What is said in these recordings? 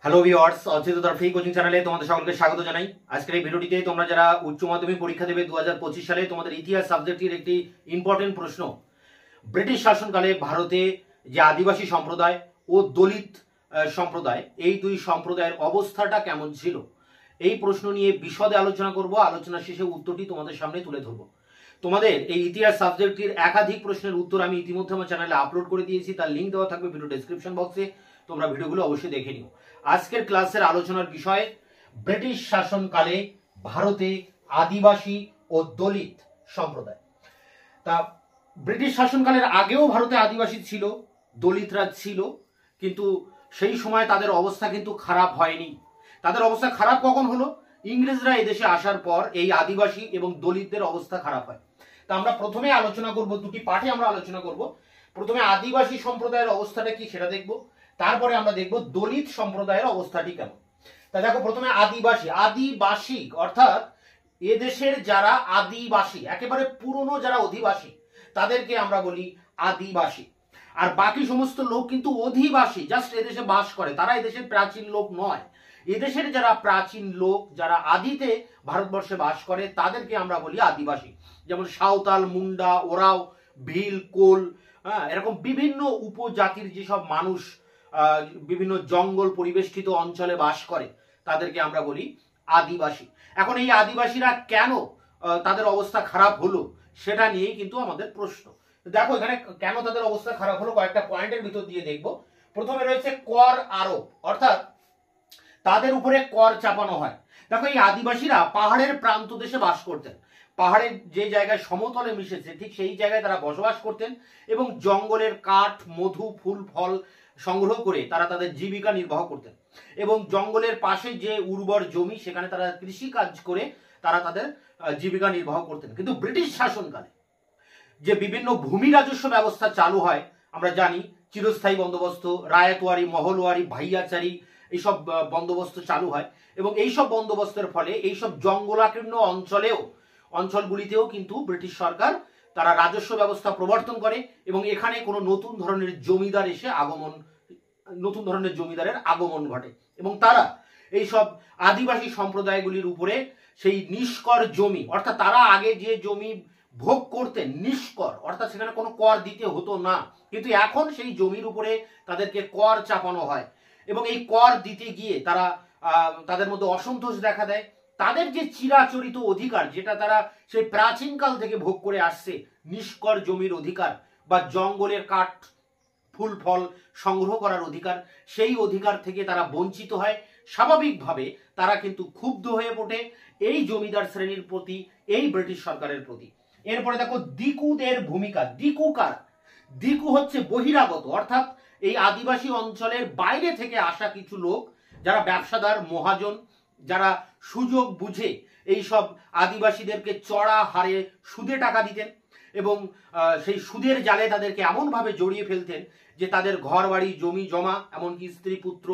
Hello viewers, অচিন্ততার free coaching চ্যানেলে তোমাদের সকলকে স্বাগত জানাই। আজকের এই ভিডিওটিতে তোমরা যারা উচ্চ মাধ্যমিক পরীক্ষা দেবে 2025 সালে, তোমাদের ইতিহাস সাবজেক্টের একটি ইম্পর্টেন্ট প্রশ্ন, ব্রিটিশ শাসনকালে ভারতে যে আদিবাসী সম্প্রদায় ও দলিত সম্প্রদায়, এই দুই সম্প্রদায়ের অবস্থাটা কেমন ছিল, এই প্রশ্ন নিয়ে বিশদে আলোচনা করব। আলোচনা শেষে উত্তরটি তোমাদের সামনে তুলে ধরবো। তোমাদের এই ইতিহাস সাবজেক্টটির একাধিক প্রশ্নের উত্তর আমি ইতিমধ্যে আমার চ্যানেলে আপলোড করে দিয়েছি, তার লিঙ্ক দেওয়া থাকবে ভিডিও ডেসক্রিপশন বক্সে, তোমরা ভিডিওগুলো অবশ্যই দেখে নিও। আজকের ক্লাসের আলোচনার বিষয় ব্রিটিশ শাসনকালে ভারতে আদিবাসী ও দলিত সম্প্রদায়। তা ব্রিটিশ শাসনকালের আগেও ভারতে আদিবাসী ছিল, দলিতরা ছিল, কিন্তু সেই সময় তাদের অবস্থা কিন্তু খারাপ হয়নি। তাদের অবস্থা খারাপ কখন হলো? ইংরেজরা এদেশে আসার পর এই আদিবাসী এবং দলিতদের অবস্থা খারাপ হয়। তা আমরা প্রথমে আলোচনা করব, দুটি পাঠে আমরা আলোচনা করব। প্রথমে আদিবাসী সম্প্রদায়ের অবস্থাটা কি সেটা দেখব, তারপরে আমরা দেখব দলিত সম্প্রদায়ের অবস্থাটি কেমন। তা দেখো, প্রথমে আদিবাসী অর্থাৎ এদেশের যারা আদিবাসী, একেবারে পুরনো যারা অধিবাসী, তাদেরকে আমরা বলি আদিবাসী। আর বাকি সমস্ত লোক কিন্তু অধিবাসী, জাস্ট এদেশে বাস করে, তারা এদেশের প্রাচীন লোক নয়। এদেশের যারা প্রাচীন লোক, যারা আদিতে ভারতবর্ষে বাস করে, তাদেরকে আমরা বলি আদিবাসী। যেমন সাঁওতাল, মুন্ডা, ওরাও, ভিল, কোল, এরকম বিভিন্ন উপজাতির যেসব মানুষ বিভিন্ন জঙ্গল পরিবেষ্টিত অঞ্চলে বাস করে, তাদেরকে আমরা বলি আদিবাসী। এখন এই আদিবাসীরা কেন তাদের অবস্থা খারাপ হলো, সেটা নিয়েই কিন্তু আমাদের প্রশ্ন। দেখো, এখানে কেন তাদের অবস্থা খারাপ হলো কয়েকটা পয়েন্টের ভিতর দিয়ে দেখব। প্রথমে রয়েছে কর আরোপ, অর্থাৎ তাদের উপরে কর চাপানো হয়। দেখো, এই আদিবাসীরা পাহাড়ের প্রান্ত দেশে বাস করতেন, পাহাড়ের যে জায়গায় সমতলে মিশেছে ঠিক সেই জায়গায় তারা বসবাস করতেন এবং জঙ্গলের কাঠ, মধু, ফুল, ফল সংগ্রহ করে তারা তাদের জীবিকা নির্বাহ করতেন। এবং জঙ্গলের পাশে যে উর্বর জমি, সেখানে তারা কৃষি কাজ করে তারা তাদের জীবিকা নির্বাহ করতেন। কিন্তু ব্রিটিশ শাসনকালে যে বিভিন্ন ভূমি রাজস্ব ব্যবস্থা চালু হয়, আমরা জানি চিরস্থায়ী বন্দোবস্ত, রায়তওয়ারি, মহলওয়ারি, ভাইয়াচারি, এইসব বন্দোবস্ত চালু হয়। এবং এইসব বন্দোবস্তের ফলে এইসব জঙ্গলাকীর্ণ অঞ্চলগুলিতেও কিন্তু ব্রিটিশ সরকার তারা রাজস্ব ব্যবস্থা প্রবর্তন করে এবং এখানে কোনো নতুন ধরনের জমিদারের আগমন ঘটে এবং তারা এইসব আদিবাসী সম্প্রদায়গুলির উপরে সেই নিষ্কর জমি, অর্থাৎ তারা আগে যে জমি ভোগ করতেন নিষ্কর, অর্থাৎ সেখানে কোনো কর দিতে হতো না, কিন্তু এখন সেই জমির উপরে তাদেরকে কর চাপানো হয় এবং এই কর দিতে গিয়ে তাদের মধ্যে অসন্তোষ দেখা দেয়। তাদের যে চিরাচরিত অধিকার, যেটা তারা সেই প্রাচীনকাল থেকে ভোগ করে আসছে, নিষ্কর জমির অধিকার বা জঙ্গলের কাঠ, ফুল, ফল সংগ্রহ করার অধিকার, সেই অধিকার থেকে তারা বঞ্চিত হয়। স্বাভাবিকভাবে তারা কিন্তু ক্ষুব্ধ হয়ে ওঠে এই জমিদার শ্রেণীর প্রতি, এই ব্রিটিশ সরকারের প্রতি। এরপরে দেখো দিকুদের ভূমিকা। দিকু কারা? দিকু হচ্ছে বহিরাগত, অর্থাৎ এই আদিবাসী অঞ্চলের বাইরে থেকে আসা কিছু লোক, যারা ব্যবসাদার, মহাজন, যারা সুযোগ বুঝে এই সব আদিবাসীদেরকে চড়া হারে সুদে টাকা দিতেন এবং সেই সুদের জালে তাদেরকে এমনভাবে জড়িয়ে ফেলতেন যে তাদের ঘর বাড়ি, জমি জমা, এমনকি স্ত্রী পুত্র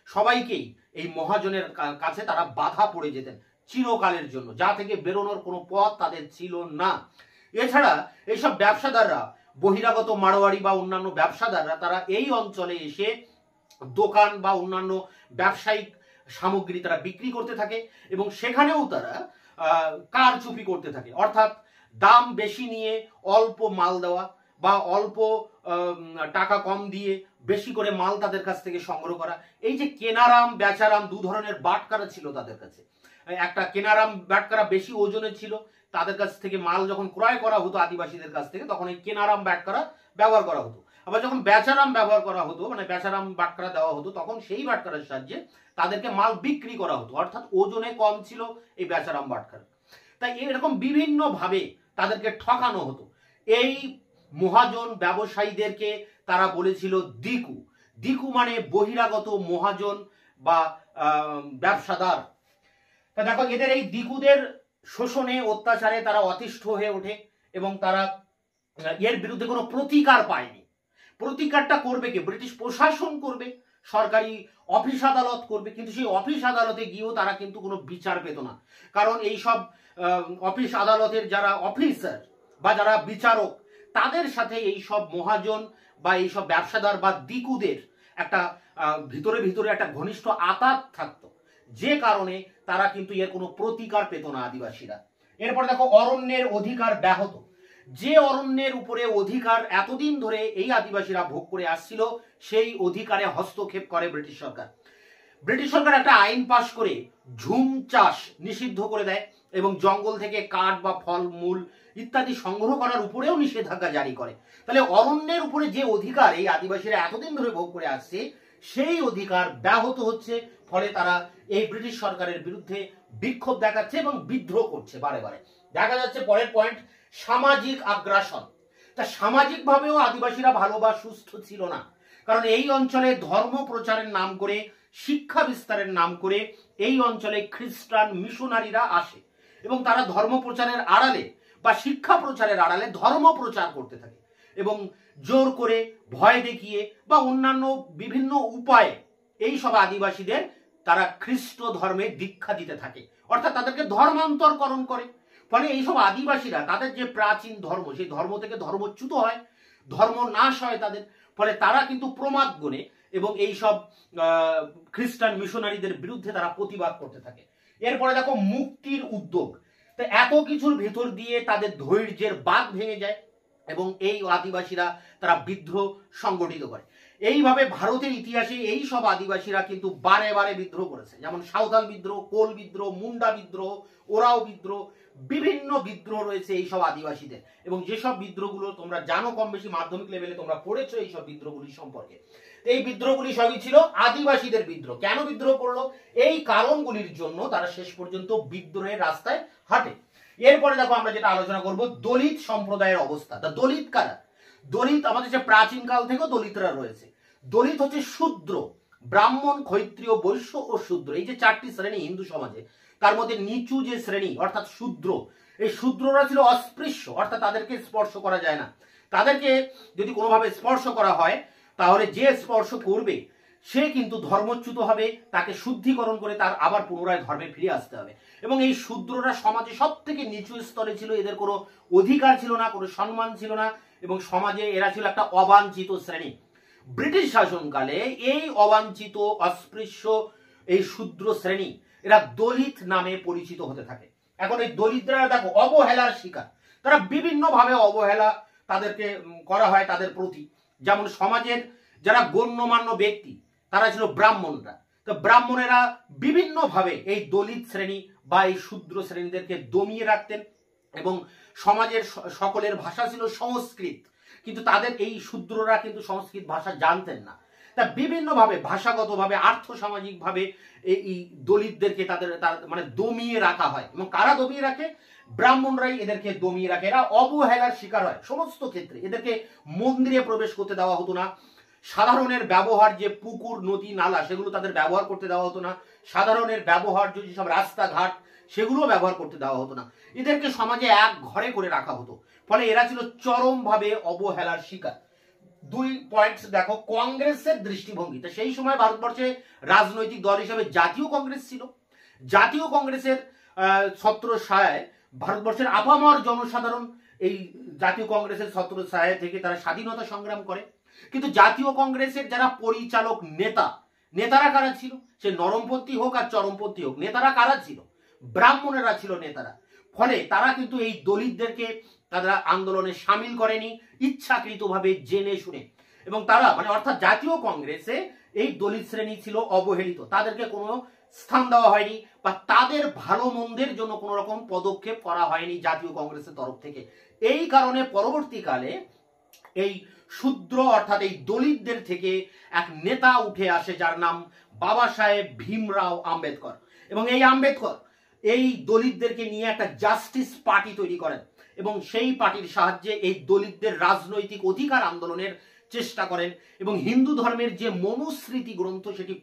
সবাইকেই এই মহাজনের কাছে তারা বাধা পড়ে যেতেন চিরকালের জন্য, যা থেকে বেরোনোর কোনো পথ তাদের ছিল না। এছাড়া এইসব ব্যবসাদাররা, বহিরাগত মারোয়ারি বা অন্যান্য ব্যবসাদাররা, তারা এই অঞ্চলে এসে দোকান বা অন্যান্য ব্যবসায়িক সামগ্রী তারা বিক্রি করতে থাকে এবং সেখানেও তারা কারচুপি করতে থাকে, অর্থাৎ দাম বেশি নিয়ে অল্প মাল দেওয়া বা অল্প টাকা কম দিয়ে বেশি করে মাল তাদের কাছ থেকে সংগ্রহ করা। এই যে কেনারাম বেচারাম, দু ধরনের বাটকারা ছিল তাদের কাছে। একটা কেনারাম বাটকারা বেশি ওজনের ছিল, তাদের কাছ থেকে মাল যখন ক্রয় করা হতো আদিবাসীদের কাছ থেকে, তখন এই কেনারাম বাটকারা ব্যবহার করা হতো। আবার যখন বেচারাম ব্যবহার করা হতো, মানে বেচারাম বাটকারা দেওয়া হতো, তখন সেই বাটকারের সাহায্যে তাদেরকে মাল বিক্রি করা হতো, অর্থাৎ ওজনে কম ছিল এই বেচারাম বাটকারা। তাই এরকম বিভিন্ন ভাবে তাদেরকে ঠকানো হতো। এই মহাজন ব্যবসায়ীদেরকে তারা বলেছিল দিকু। দিকু মানে বহিরাগত মহাজন বা ব্যবসাদার। তা দেখো, এদের এই দিকুদের শোষণে, অত্যাচারে তারা অতিষ্ঠ হয়ে ওঠে এবং তারা এর বিরুদ্ধে কোনো প্রতিকার পায়নি। প্রতিকারটা করবে কে? ব্রিটিশ প্রশাসন করবে, সরকারি অফিস আদালত করবে, কিন্তু সেই অফিস আদালতে গিয়েও তারা কিন্তু কোনো বিচার পেত না। কারণ এইসব অফিস আদালতের যারা অফিসার বা যারা বিচারক, তাদের সাথে এইসব মহাজন বা এইসব ব্যবসাদার বা দিকুদের একটা ভিতরে ভিতরে একটা ঘনিষ্ঠ আতাত থাকতো, যে কারণে তারা কিন্তু এর কোনো প্রতিকার পেত না আদিবাসীরা। এরপর দেখো অরণ্যের অধিকার ব্যাহত। যে অরণ্যের উপরে অধিকার এতদিন ধরে এই আদিবাসীরা ভোগ করে আসছিল, সেই অধিকারে হস্তক্ষেপ করে ব্রিটিশ সরকার। ব্রিটিশ সরকার একটা আইন পাশ করে ঝুম চাষ নিষিদ্ধ করে দেয় এবং জঙ্গল থেকে কাঠ বা ফল মূল ইত্যাদি সংগ্রহ করার উপরেও নিষেধাজ্ঞা জারি করে। তাহলে অরণ্যের উপরে যে অধিকার এই আদিবাসীরা এতদিন ধরে ভোগ করে আসছে, সেই অধিকার ব্যাহত হচ্ছে। ফলে তারা এই ব্রিটিশ সরকারের বিরুদ্ধে বিক্ষোভ দেখাচ্ছে এবং বিদ্রোহ করছে বারে বারে। দেখা যাচ্ছে পরের পয়েন্ট, সামাজিক আগ্রাসন। তা সামাজিকভাবেও আদিবাসীরা ভালো বা সুস্থ ছিল না, কারণ এই অঞ্চলে ধর্ম প্রচারের নাম করে, শিক্ষা বিস্তারের নাম করে এই অঞ্চলে খ্রিস্টান মিশনারিরা আসে এবং তারা ধর্ম প্রচারের আড়ালে বা শিক্ষা প্রচারের আড়ালে ধর্ম প্রচার করতে থাকে এবং জোর করে, ভয় দেখিয়ে বা অন্যান্য বিভিন্ন উপায়ে এই সব আদিবাসীদের তারা খ্রিস্ট ধর্মে দীক্ষা দিতে থাকে, অর্থাৎ তাদেরকে ধর্মান্তরকরণ করে। ফলে এইসব আদিবাসীরা তাদের যে প্রাচীন ধর্ম, সেই ধর্ম থেকে ধর্মচ্যুত হয়, ধর্ম নাশ হয় তাদের। ফলে তারা কিন্তু প্রমাদ গণে এবং এইসব খ্রিস্টান মিশনারিদের বিরুদ্ধে তারা প্রতিবাদ করতে থাকে। এরপরে দেখো মুক্তির উদ্যোগ। তো এত কিছুর ভেতর দিয়ে তাদের ধৈর্যের বাঁধ ভেঙে যায় এবং এই আদিবাসীরা তারা বিদ্রোহ সংগঠিত করে। এইভাবে ভারতের ইতিহাসে এই সব আদিবাসীরা কিন্তু বারে বারে বিদ্রোহ করেছে, যেমন সাঁওতাল বিদ্রোহ, কোল বিদ্রোহ, মুন্ডা বিদ্রোহ, ওরাও বিদ্রোহ, বিভিন্ন বিদ্রোহ রয়েছে এই সব আদিবাসীদের। এবং যেসব বিদ্রোহগুলো তোমরা জানো, কম বেশি মাধ্যমিক লেভেলে তোমরা পড়েছো এই সব বিদ্রোহগুলি সম্পর্কে। এই বিদ্রোহগুলি সবই ছিল আদিবাসীদের বিদ্রোহ। কেন বিদ্রোহ করলো? এই কারণগুলির জন্য তারা শেষ পর্যন্ত বিদ্রোহের রাস্তায় হাঁটে। এরপরে দেখো আমরা যেটা আলোচনা করব, দলিত সম্প্রদায়ের অবস্থা। তা দলিত কারা? দলিত আমাদের যে প্রাচীন কাল থেকেও দলিতরা রয়েছে। দলিত হচ্ছে শূদ্র, ব্রাহ্মণ, ক্ষত্রিয়, বৈশ্য ও শূদ্র। এই যে চারটি শ্রেণী হিন্দু সমাজে, তার মধ্যে নিচু যে শ্রেণী অর্থাৎ শূদ্র, এই শূদ্ররা ছিল অস্পৃশ্য, অর্থাৎ তাদেরকে স্পর্শ করা যায় না। তাদেরকে যদি কোনোভাবে স্পর্শ করা হয়, তাহলে যে স্পর্শ করবে সে কিন্তু ধর্মচ্যুত হবে, তাকে শুদ্ধিকরণ করে তার আবার পুনরায় ধর্মে ফিরে আসতে হবে। এবং এই শূদ্ররা সমাজে সব থেকে নিচু স্তরে ছিল, এদের কোনো অধিকার ছিল না, কোনো সম্মান ছিল না এবং সমাজে এরা ছিল একটা অবাঞ্ছিত শ্রেণী। ব্রিটিশ শাসনকালে এই অবাঞ্ছিত অস্পৃশ্য এই শূদ্র শ্রেণী এরা দলিত নামে পরিচিত হতে থাকে। এখন এই দলিতরা দেখো অবহেলার শিকার, তারা বিভিন্নভাবে অবহেলা তাদেরকে করা হয় তাদের প্রতি। যেমন সমাজের যারা গণ্যমান্য ব্যক্তি তারা ছিল ব্রাহ্মণরা, তো ব্রাহ্মণেরা বিভিন্নভাবে এই দলিত শ্রেণী বা এই শূদ্র শ্রেণীদেরকে দমিয়ে রাখতেন এবং সমাজের সকলের ভাষা ছিল সংস্কৃত, কিন্তু তাদের এই শূদ্ররা কিন্তু সংস্কৃত ভাষা জানতেন না। তা বিভিন্নভাবে ভাষাগতভাবে, আর্থসামাজিকভাবে এই দলিতদেরকে তাদের মানে দমিয়ে রাখা হয়। এবং কারা দমিয়ে রাখে? ব্রাহ্মণরাই এদেরকে দমিয়ে রাখে। এরা অবহেলার শিকার হয় সমস্ত ক্ষেত্রে। এদেরকে মন্দিরে প্রবেশ করতে দেওয়া হতো না, সাধারণের ব্যবহার যে পুকুর, নদী, নালা, সেগুলো তাদের ব্যবহার করতে দেওয়া হতো না, সাধারণের ব্যবহার যদি সব রাস্তাঘাট সেগুলো ব্যবহার করতে দেওয়া হতো না। এদেরকে সমাজে এক ঘরে করে রাখা হতো। ফলে এরা ছিল চরমভাবে অবহেলার শিকার। 2 পয়েন্টস দেখো, কংগ্রেসের দৃষ্টিভঙ্গি। তো সেই সময় ভারতবর্ষে রাজনৈতিক দল হিসেবে জাতীয় কংগ্রেস ছিল। জাতীয় কংগ্রেসের ছত্রছায়ায় ভারতবর্ষের আপামর জনসাধারণ এই জাতীয় কংগ্রেসের ছত্রছায়া থেকে তারা স্বাধীনতা সংগ্রাম করে। কিন্তু জাতীয় কংগ্রেসের যারা পরিচালক নেতারা কারা ছিল? সে নরমপন্থী হোক আর চরমপন্থী হোক, নেতারা কারা ছিল? ব্রাহ্মণেরা ছিল নেতারা। ফলে তারা কিন্তু এই দলিতদেরকে তারা আন্দোলনে সামিল করেনি ইচ্ছাকৃতভাবে, জেনে শুনে। এবং তারা মানে অর্থাৎ জাতীয় কংগ্রেসে এই দলিত শ্রেণী ছিল অবহেলিত, তাদেরকে কোনো স্থান দেওয়া হয়নি বা তাদের ভালো মন্দের জন্য কোনো রকম পদক্ষেপ করা হয়নি জাতীয় কংগ্রেসের তরফ থেকে। এই কারণে পরবর্তীকালে এই শূদ্র অর্থাৎ এই দলিতদের থেকে এক নেতা উঠে আসে যার নাম বাবা সাহেব ভীমরাও আম্বেদকর। এবং এই আম্বেদকর এই দলিতদেরকে নিয়ে একটা জাস্টিস পার্টি তৈরি করেন এবং সেই পার্টির সাহায্যে এই দলিতদের রাজনৈতিক অধিকার আন্দোলনের চেষ্টা করেন এবং হিন্দু ধর্মের যে মনুস্মৃতি গ্রন্থ সেটি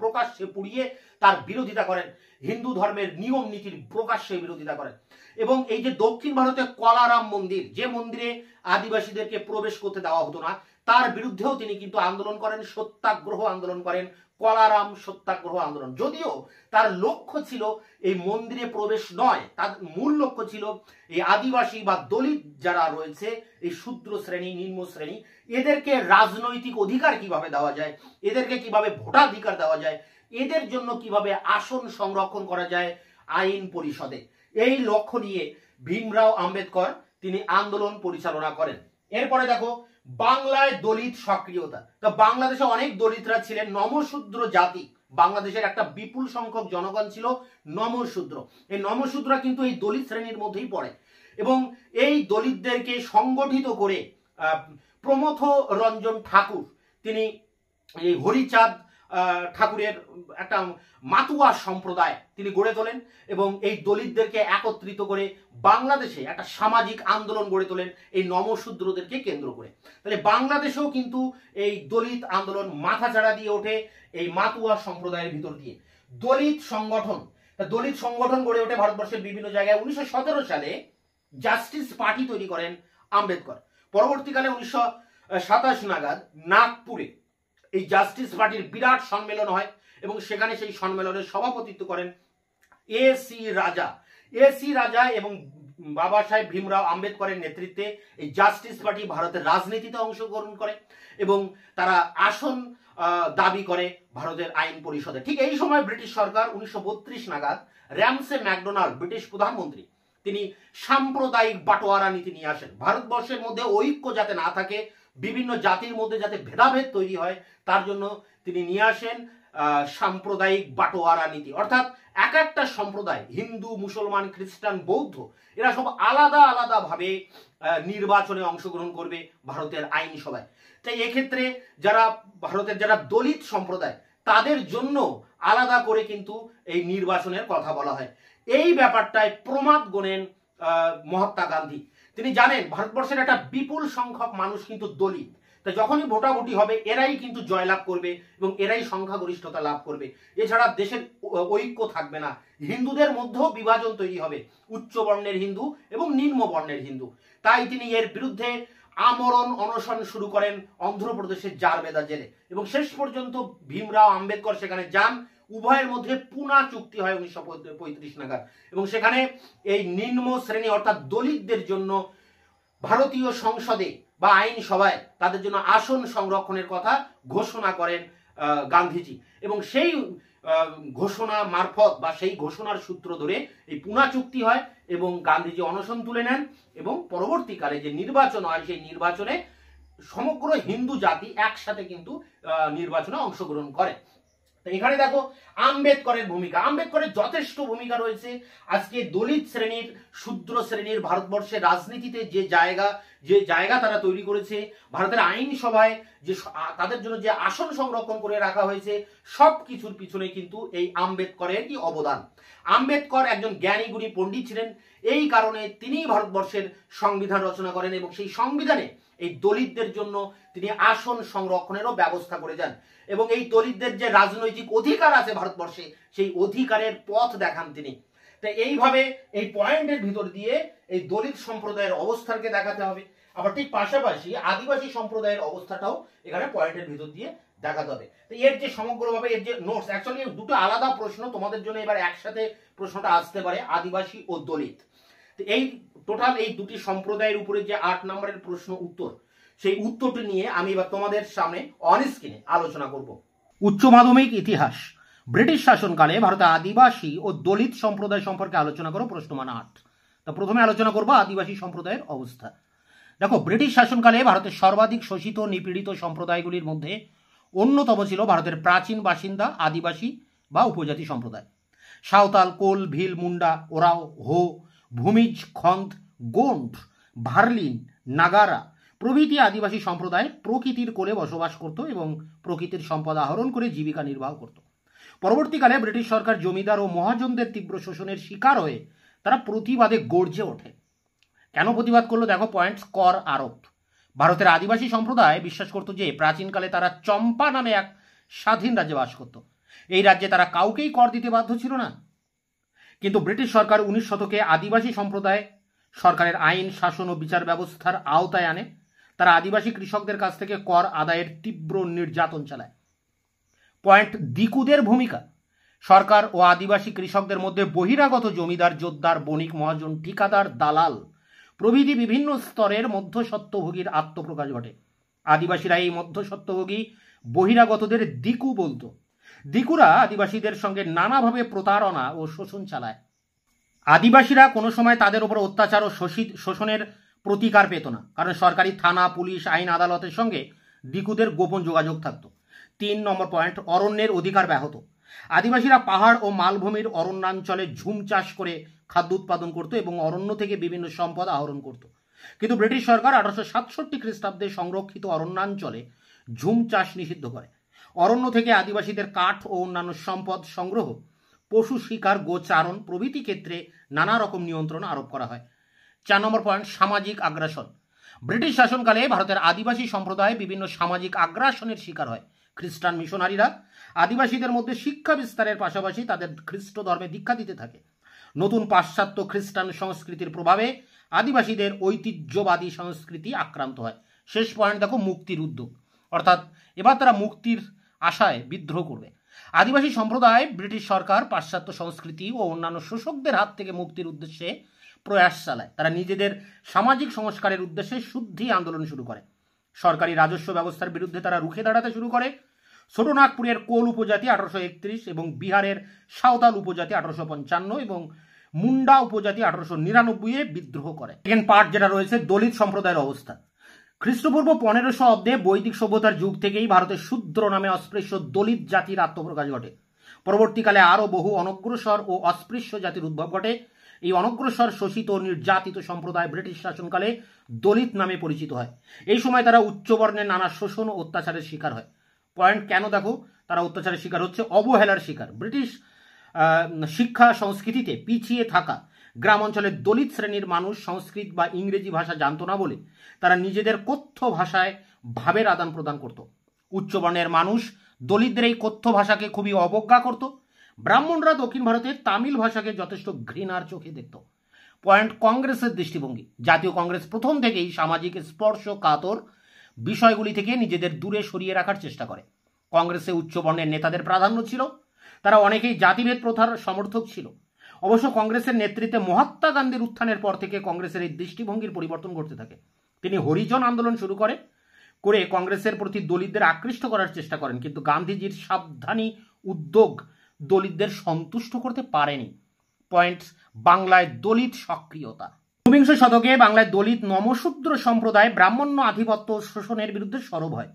প্রকাশ্যে পুড়িয়ে তার বিরোধিতা করেন, হিন্দু ধর্মের নিয়ম নীতির প্রকাশ্যে বিরোধিতা করেন। এবং এই যে দক্ষিণ ভারতে কলারাম মন্দির, যে মন্দিরে আদিবাসীদেরকে প্রবেশ করতে দেওয়া হতো না, তার বিরুদ্ধেও তিনি কিন্তু আন্দোলন করেন, সত্যাগ্রহ আন্দোলন করেন, কলারাম সত্যাগ্রহ আন্দোলন। যদিও তার লক্ষ্য ছিল এই মন্দিরে প্রবেশ নয়, তার মূল লক্ষ্য ছিল এই আদিবাসী বা দলিত যারা রয়েছে, এই শূদ্র শ্রেণী, নিম্ন শ্রেণী, এদেরকে রাজনৈতিক অধিকার কিভাবে দেওয়া যায়, এদেরকে কিভাবে ভোটাধিকার দেওয়া যায়, এদের জন্য কিভাবে আসন সংরক্ষণ করা যায় আইন পরিষদে, এই লক্ষ্য নিয়ে ভীমরাও আম্বেদকর তিনি আন্দোলন পরিচালনা করেন। এরপরে দেখো বাংলায় দলিত সক্রিয়তা। তো বাংলাদেশে অনেক দলিতরা ছিলেন, নমশূদ্র জাতি, বাংলাদেশের একটা বিপুল সংখ্যক জনগণ ছিল নমশূদ্র। এই নমশূদ্ররা কিন্তু এই দলিত শ্রেণীর মধ্যেই পড়ে এবং এই দলিতদেরকে সংগঠিত করে প্রমথ রঞ্জন ঠাকুর তিনি এই হরিচাঁদ ঠাকুরের একটা মাতুয়া সম্প্রদায় তিনি গড়ে তোলেন এবং এই দলিতদেরকে একত্রিত করে বাংলাদেশে একটা সামাজিক আন্দোলন গড়ে তোলেন এই নমশূদ্রদেরকে কেন্দ্র করে। তাহলে বাংলাদেশেও কিন্তু এই দলিত আন্দোলন মাথাচাড়া দিয়ে ওঠে এই মাতুয়া সম্প্রদায়ের ভিতর দিয়ে। দলিত সংগঠন গড়ে ওঠে ভারতবর্ষের বিভিন্ন জায়গায়। 1917 সালে জাস্টিস পার্টি তৈরি করেন আম্বেদকর। পরবর্তীকালে 1927 নাগাদ নাগপুরে এই জাস্টিস পার্টির বিরাট সম্মেলন হয় এবং সেখানে সেই সম্মেলনের সভাপতিত্ব করেন এ.সি. রাজা এবং বাবা সাহেব ভীমরাও আম্বেদকরের নেতৃত্বে এই জাস্টিস পার্টি ভারতের রাজনীতিতে অংশগ্রহণ করে এবং তারা আসন দাবি করে ভারতের আইন পরিষদে। ঠিক এই সময় ব্রিটিশ সরকার 1932 নাগাদ র্যামসে ম্যাকডোনাল্ড ব্রিটিশ প্রধানমন্ত্রী তিনি সাম্প্রদায়িক বাটোয়ারা নীতি নিয়ে আসেন। ভারতবর্ষের মধ্যে ঐক্য যাতে না থাকে, বিভিন্ন জাতির মধ্যে যাতে ভেদাভেদ তৈরি হয়, তার জন্য তিনি নিয়ে আসেন সাম্প্রদায়িক বাটোয়ারা নীতি। অর্থাৎ এক একটা সম্প্রদায়, হিন্দু, মুসলমান, খ্রিস্টান, বৌদ্ধ, এরা সব আলাদা আলাদা ভাবে নির্বাচনে অংশগ্রহণ করবে ভারতের আইনসভায়। তাই এক্ষেত্রে ভারতের যারা দলিত সম্প্রদায় তাদের জন্য আলাদা করে কিন্তু এই নির্বাচনের কথা বলা হয়। এই ব্যাপারটায় প্রমাদ গোনেন মহাত্মা গান্ধী। তিনি জানেন ভারতবর্ষের একটা বিপুল সংখ্যক মানুষ কিন্তু দলিত, তাই যখনই ভোটাভুটি হবে এরাই কিন্তু জয়লাভ করবে এবং এরাই সংখ্যাগরিষ্ঠতা লাভ করবে। এছাড়া দেশের ঐক্য থাকবে না, হিন্দুদের মধ্যেও বিভাজন তৈরি হবে, উচ্চ বর্ণের হিন্দু এবং নিম্ন বর্ণের হিন্দু। তাই তিনি এর বিরুদ্ধে আমরণ অনশন শুরু করেন অন্ধ্রপ্রদেশের জারবেদা জেলে এবং শেষ পর্যন্ত ভীমরাও আম্বেদকর সেখানে যান। উভয়ের মধ্যে পুনা চুক্তি হয় 1935 নাগাদ এবং সেখানে এই নিম্ন শ্রেণী অর্থাৎ দলিতদের জন্য ভারতীয় সংসদে বা আইনসভায় তাদের জন্য আসন সংরক্ষণের কথা ঘোষণা করেন গান্ধীজি এবং সেই ঘোষণা মারফত বা সেই ঘোষণার সূত্র ধরে এই পুনা চুক্তি হয় এবং গান্ধীজি অনশন তুলে নেন এবং পরবর্তীকালে যে নির্বাচন হয় সেই নির্বাচনে সমগ্র হিন্দু জাতি একসাথে কিন্তু নির্বাচনে অংশগ্রহণ করে। এখানে দেখো আম্বেদকরের ভূমিকা, আম্বেদকরের যথেষ্ট ভূমিকা রয়েছে। আজকে দলিত শ্রেণীর, শূদ্র শ্রেণীর ভারতবর্ষের রাজনীতিতে যে জায়গা তারা তৈরি করেছে, ভারতের আইনসভায় যে তাদের জন্য যে আসন সংরক্ষণ করে রাখা হয়েছে, সব কিছুর পিছনে কিন্তু এই আম্বেদকরের কি অবদান। আম্বেদকর একজন জ্ঞানী গুণী পণ্ডিত ছিলেন, এই কারণে তিনি ভারতবর্ষের সংবিধান রচনা করেন এবং সেই সংবিধানে এই দলিতদের জন্য তিনি আসন সংরক্ষণেরও ব্যবস্থা করে যান এবং এই দলিতদের যে রাজনৈতিক অধিকার আছে ভারতবর্ষে সেই অধিকারের পথ দেখান তিনি। তাই এইভাবে এই পয়েন্টের ভিতর দিয়ে এই দলিত সম্প্রদায়ের অবস্থাকে দেখাতে হবে, আবার ঠিক পাশাপাশি আদিবাসী সম্প্রদায়ের অবস্থাটাও এখানে পয়েন্টের ভিতর দিয়ে দেখাতে হবে। তো এর যে সমগ্রভাবে এর যে নোটস, অ্যাকচুয়ালি দুটো আলাদা প্রশ্ন তোমাদের জন্য এবার একসাথে প্রশ্নটা আসতে পারে, আদিবাসী ও দলিত। তো এই টোটাল এই দুটি সম্প্রদায়ের উপরে যে 8 নম্বরের প্রশ্ন উত্তর, সেই উত্তরটি নিয়ে আমি এবার তোমাদের সামনে অন স্ক্রিনে আলোচনা করব। উচ্চ মাধ্যমিক ইতিহাস, ব্রিটিশ শাসনকালে ভারতে আদিবাসী ও দলিত সম্প্রদায় সম্পর্কে আলোচনা করো, প্রশ্নমান 8। তা প্রথমে আলোচনা করব আদিবাসী সম্প্রদায়ের অবস্থা। দেখো, ব্রিটিশ শাসনকালে ভারতের সর্বাধিক শোষিত নিপীড়িত সম্প্রদায়গুলির মধ্যে অন্যতম ছিল ভারতের প্রাচীন বাসিন্দা আদিবাসী বা উপজাতি সম্প্রদায়। সাঁওতাল, কোল, ভিল, মুন্ডা, ওরাও, হো, ভূমিজ, খন্দ, গোন্ড, ভার্লিন, নাগারা প্রভৃতি আদিবাসী সম্প্রদায় প্রকৃতির কোলে বসবাস করত এবং প্রকৃতির সম্পদ আহরণ করে জীবিকা নির্বাহ করত। পরবর্তীকালে ব্রিটিশ সরকার জমিদার ও মহাজনদের তীব্র শোষণের শিকার হয়ে তারা প্রতিবাদে গর্জে ওঠে। কেন প্রতিবাদ করলো? দেখো পয়েন্টস। কর আরোপ। ভারতের আদিবাসী সম্প্রদায় বিশ্বাস করত যে প্রাচীনকালে তারা চম্পা নামে এক স্বাধীন রাজ্যে বাস করত। এই রাজ্যে তারা কাউকেই কর দিতে বাধ্য ছিল না। কিন্তু ব্রিটিশ সরকার 19 শতকে আদিবাসী সম্প্রদায় সরকারের আইন, শাসন ও বিচার ব্যবস্থার আওতায় আনে। তারা আদিবাসী কৃষকদের কাছ থেকে কর আদায়ের তীব্র নির্যাতন চালায়। পয়েন্ট দিকুদের ভূমিকা। সরকার ও আদিবাসী কৃষকদের মধ্যে বহিরাগত জমিদার, জোতদার, বণিক, মহাজন, ঠিকাদার, দালাল প্রভৃতি বিভিন্ন স্তরের মধ্যস্বত্বভোগীর আত্মপ্রকাশ ঘটে। আদিবাসীরা এই মধ্যস্বত্বভোগী বহিরাগতদের দিকু বলতো। দিকুরা আদিবাসীদের সঙ্গে নানাভাবে প্রতারণা ও শোষণ চালায়। আদিবাসীরা কোনো সময় তাদের উপর অত্যাচার ও শোষণের প্রতিকার পেত না, কারণ সরকারি থানা, পুলিশ, আইন আদালতের সঙ্গে দিকুদের গোপন যোগাযোগ থাকত। 3 নম্বর পয়েন্ট, অরণ্যের অধিকার ব্যাহত। আদিবাসীরা পাহাড় ও মালভূমির অরণ্যাঞ্চলে ঝুম চাষ করে খাদ্য উৎপাদন করত এবং অরণ্য থেকে বিভিন্ন সম্পদ আহরণ করত। কিন্তু ব্রিটিশ সরকার 1867 খ্রিস্টাব্দে সংরক্ষিত অরণ্যাঞ্চলে ঝুম চাষ নিষিদ্ধ করে। অরণ্য থেকে আদিবাসীদের কাঠ ও অন্যান্য সম্পদ সংগ্রহ, পশু শিকার, গোচারণ প্রভৃতি ক্ষেত্রে নানা রকম নিয়ন্ত্রণ আরোপ করা হয়। 4 নম্বর পয়েন্ট, সামাজিক আগ্রাসন। ব্রিটিশ শাসনকালে ভারতের আদিবাসী সম্প্রদায় বিভিন্ন সামাজিক আগ্রাসনের শিকার হয়। খ্রিস্টান মিশনারিরা আদিবাসীদের মধ্যে শিক্ষা বিস্তারের পাশাপাশি তাদের খ্রিস্ট ধর্মে দীক্ষা দিতে থাকে। নতুন পাশ্চাত্য খ্রিস্টান সংস্কৃতির প্রভাবে আদিবাসীদের ঐতিহ্যবাদী সংস্কৃতি আক্রান্ত হয়। শেষ পয়েন্ট দেখো, মুক্তির উদ্যোগ, অর্থাৎ এবার তারা মুক্তির আশায় বিদ্রোহ করবে। আদিবাসী সম্প্রদায় ব্রিটিশ সরকার পাশ্চাত্য সংস্কৃতি ও অন্যান্য শোষকদের হাত থেকে মুক্তির উদ্দেশ্যে প্রয়াস চালায়। তারা নিজেদের সামাজিক সংস্কারের উদ্দেশ্যে শুদ্ধি আন্দোলন শুরু করে। সরকারি রাজস্ব ব্যবস্থার বিরুদ্ধে তারা রুখে দাঁড়াতে শুরু করে। ছোটনাগপুরের কোল উপজাতি 1831 এবং বিহারের সাঁওতাল উপজাতি 1855 এবং মুন্ডা উপজাতি 1899 বিদ্রোহ করে। সেকেন্ড পার্ট যেটা রয়েছে, দলিত সম্প্রদায়ের অবস্থা। খ্রিস্টপূর্ব 1500 অব্দে বৈদিক সভ্যতার যুগ থেকেই ভারতের শূদ্র নামে অস্পৃশ্য দলিত জাতির আত্মপ্রকাশ ঘটে। পরবর্তীকালে আরও বহু অনগ্রসর ও অস্পৃশ্য জাতির উদ্ভব ঘটে। এই অনগ্রসর, শোষিত, নির্যাতিত সম্প্রদায় ব্রিটিশ শাসনকালে দলিত নামে পরিচিত হয়। এই সময় তারা উচ্চবর্ণের নানা শোষণ ও অত্যাচারের শিকার হয়। পয়েন্ট কেন দেখো, তারা অত্যাচারের শিকার হচ্ছে, অবহেলার শিকার। ব্রিটিশ শিক্ষা সংস্কৃতিতে পিছিয়ে থাকা গ্রাম অঞ্চলের দলিত শ্রেণীর মানুষ সংস্কৃত বা ইংরেজি ভাষা জানতো না বলে তারা নিজেদের কথ্য ভাষায় ভাবের আদান প্রদান করত। উচ্চবর্ণের মানুষ দলিতদের এই কথ্য ভাষাকে খুবই অবজ্ঞা করত। ব্রাহ্মণরা দক্ষিণ ভারতে তামিল ভাষাকে যথেষ্ট ঘৃণার চোখে দেখত। পয়েন্ট, কংগ্রেসের দৃষ্টিভঙ্গি। জাতীয় কংগ্রেস প্রথম থেকেই সামাজিক স্পর্শকাতর বিষয়গুলি থেকে নিজেদের দূরে সরিয়ে রাখার চেষ্টা করে। কংগ্রেসে উচ্চবর্ণের নেতাদের প্রাধান্য ছিল। তারা অনেকেই জাতিভেদ প্রথার সমর্থক ছিল। অবশ্য কংগ্রেসের নেতৃত্বে মহাত্মা গান্ধীর উত্থানের পর থেকে কংগ্রেসের এই দৃষ্টিভঙ্গির পরিবর্তন ঘটতে থাকে। তিনি হরিজন আন্দোলন শুরু করে কংগ্রেসের প্রতি দলিতদের আকৃষ্ট করার চেষ্টা করেন, কিন্তু গান্ধীজির সাবধানী উদ্যোগ দলিতদের সন্তুষ্ট করতে পারেনি। পয়েন্ট, বাংলায় দলিত সক্রিয়তা। 19বিংশ শতকে বাংলায় দলিত নমশূদ্র সম্প্রদায় ব্রাহ্মণ্য আধিপত্য শোষণের বিরুদ্ধে সরব হয়।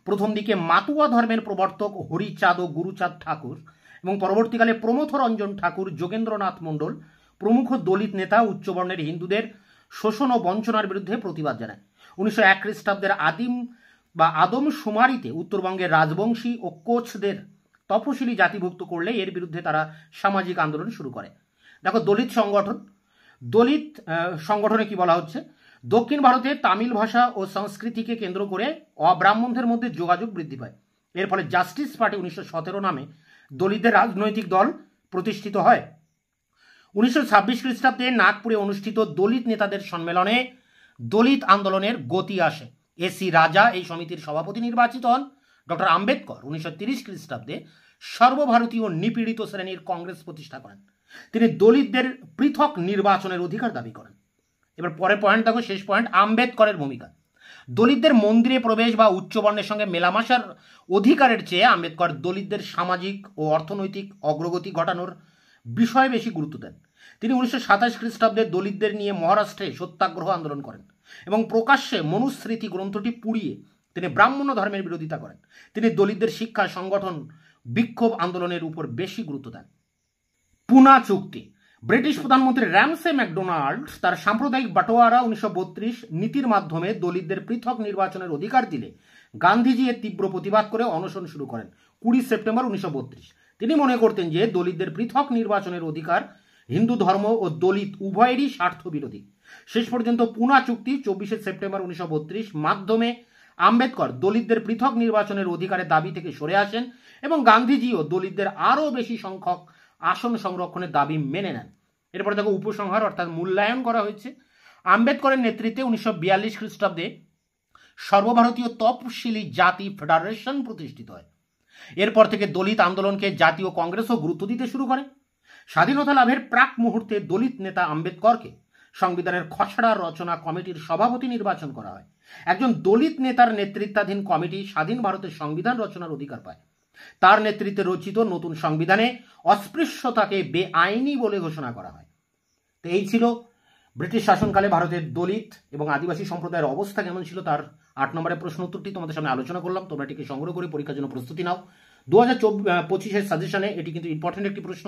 প্রথম দিকে মাতুয়া ধর্মের প্রবর্তক হরিচাঁদ ও গুরুচাঁদ ঠাকুর এবং পরবর্তীকালে প্রমথ রঞ্জন ঠাকুর, যোগেন্দ্রনাথ মণ্ডল প্রমুখ দলিত নেতা উচ্চবর্ণের হিন্দুদের শোষণ ও বঞ্চনার বিরুদ্ধে প্রতিবাদ জানায়। 1901 খ্রিস্টাব্দের আদমশুমারিতে উত্তরবঙ্গের রাজবংশী ও কোচদের তপশিলি জাতিভুক্ত করলে এর বিরুদ্ধে তারা সামাজিক আন্দোলন শুরু করে। দেখো, দলিত সংগঠনে কি বলা হচ্ছে, দক্ষিণ ভারতে তামিল ভাষা ও সংস্কৃতিকে কেন্দ্র করে অব্রাহ্মণদের মধ্যে যোগাযোগ বৃদ্ধি পায়। এর ফলে জাস্টিস পার্টি 1917 নামে দলিতদের রাজনৈতিক দল প্রতিষ্ঠিত হয়। 1926 খ্রিস্টাব্দে নাগপুরে অনুষ্ঠিত দলিত নেতাদের সম্মেলনে দলিত আন্দোলনের গতি আসে। এসি রাজা এই সমিতির সভাপতি নির্বাচিত হন। ডক্টর আম্বেদকর 1930 খ্রিস্টাব্দে সর্বভারতীয় নিপীড়িত শ্রেণীর কংগ্রেস প্রতিষ্ঠা করেন। তিনি দলিতদের পৃথক নির্বাচনের অধিকার দাবি করেন। এবার পরের পয়েন্ট দেখো, শেষ পয়েন্ট, আম্বেদকরের ভূমিকা। দলিতদের মন্দিরে প্রবেশ বা উচ্চবর্ণের সঙ্গে মেলামেশার অধিকারের চেয়ে আম্বেদকর দলিতদের সামাজিক ও অর্থনৈতিক অগ্রগতি ঘটানোর বিষয়ে বেশি গুরুত্ব দেন। তিনি 1927 খ্রিস্টাব্দে দলিতদের নিয়ে মহারাষ্ট্রে সত্যাগ্রহ আন্দোলন করেন এবং প্রকাশ্যে মনুস্মৃতি গ্রন্থটি পুড়িয়ে তিনি ব্রাহ্মণ্য ধর্মের বিরোধিতা করেন। তিনি দলিতদের শিক্ষা, সংগঠন, বিক্ষোভ আন্দোলনের উপর বেশি গুরুত্ব দেন। পুনা চুক্তি। ব্রিটিশ প্রধানমন্ত্রী র্যামসে ম্যাকডোনাল্ড তার সাম্প্রদায়িক বাটোয়ারা 1932 নীতির মাধ্যমে দলিতদের পৃথক নির্বাচনের অধিকার দিলে গান্ধীজি এর তীব্র প্রতিবাদ করে অনশন শুরু করেন 20 সেপ্টেম্বর 1932। তিনি মনে করতেন যে দলিতদের পৃথক নির্বাচনের অধিকার হিন্দু ধর্ম ও দলিত উভয়েরই স্বার্থ বিরোধী। শেষ পর্যন্ত পুনা চুক্তি 24 সেপ্টেম্বর 1932 মাধ্যমে আম্বেদকর দলিতদের পৃথক নির্বাচনের অধিকারের দাবি থেকে সরে আসেন এবং গান্ধীজিও দলিতদের আরও বেশি সংখ্যক আসন সংরক্ষণের দাবি মেনে নেন। এরপরে দেখো, উপসংহার অর্থাৎ মূল্যায়ন করা হয়েছে। আম্বেদকরের নেতৃত্বে 1942 খ্রিস্টাব্দে সর্বভারতীয় তপশিলি জাতি ফেডারেশন প্রতিষ্ঠিত হয়। এরপর থেকে দলিত আন্দোলনকে জাতীয় কংগ্রেসও গুরুত্ব দিতে শুরু করে। স্বাধীনতা লাভের প্রাক মুহূর্তে দলিত নেতা আম্বেদকরকে সংবিধানের খসড়া রচনা কমিটির সভাপতি নির্বাচন করা হয়। একজন দলিত নেতার নেতৃত্বাধীন কমিটি স্বাধীন ভারতের সংবিধান রচনার অধিকার পায়। তার নেতৃত্বে রচিত নতুন সংবিধানে অস্পৃশ্যতাকে বেআইনি বলে ঘোষণা করা হয়। তো এই ছিল ব্রিটিশ শাসনকালে ভারতের দলিত এবং আদিবাসী সম্প্রদায়ের অবস্থা কেমন ছিল তার 8 নম্বরের প্রশ্ন উত্তরটি তোমাদের সামনে আলোচনা করলাম। তোমরা এটিকে সংগ্রহ করে পরীক্ষার জন্য প্রস্তুতি নাও। 2025-এর সাজেশনে এটি কিন্তু ইম্পর্টেন্ট একটি প্রশ্ন।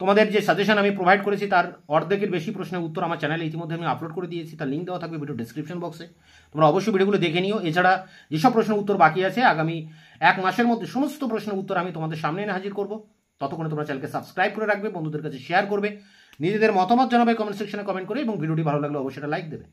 তোমাদের যে সাজেশন আমি প্রোভাইড করেছি তার অর্ধেকের বেশি প্রশ্নের উত্তর আমার চ্যানেলে ইতিমধ্যে আমি আপলোড করে দিয়েছি, তার লিঙ্ক দেওয়া থাকবে ভিডিও ডেসক্রিপশন বক্সে। তোমরা অবশ্যই ভিডিওগুলো দেখে নিও। এছাড়া যেসব প্রশ্নের উত্তর বাকি আছে আগামী 1 মাসের মধ্যে সমস্ত প্রশ্নের উত্তর আমি তোমাদের সামনে এনে হাজির করব। ততক্ষণে তোমরা চ্যানেলকে সাবস্ক্রাইব করে রাখবে, বন্ধুদের কাছে শেয়ার করবে, নিজেদের মতামত জানাবে কমেন্ট সেকশনে কমেন্ট করে, এবং ভিডিওটি ভালো লাগলে অবশ্যই লাইক দেবে।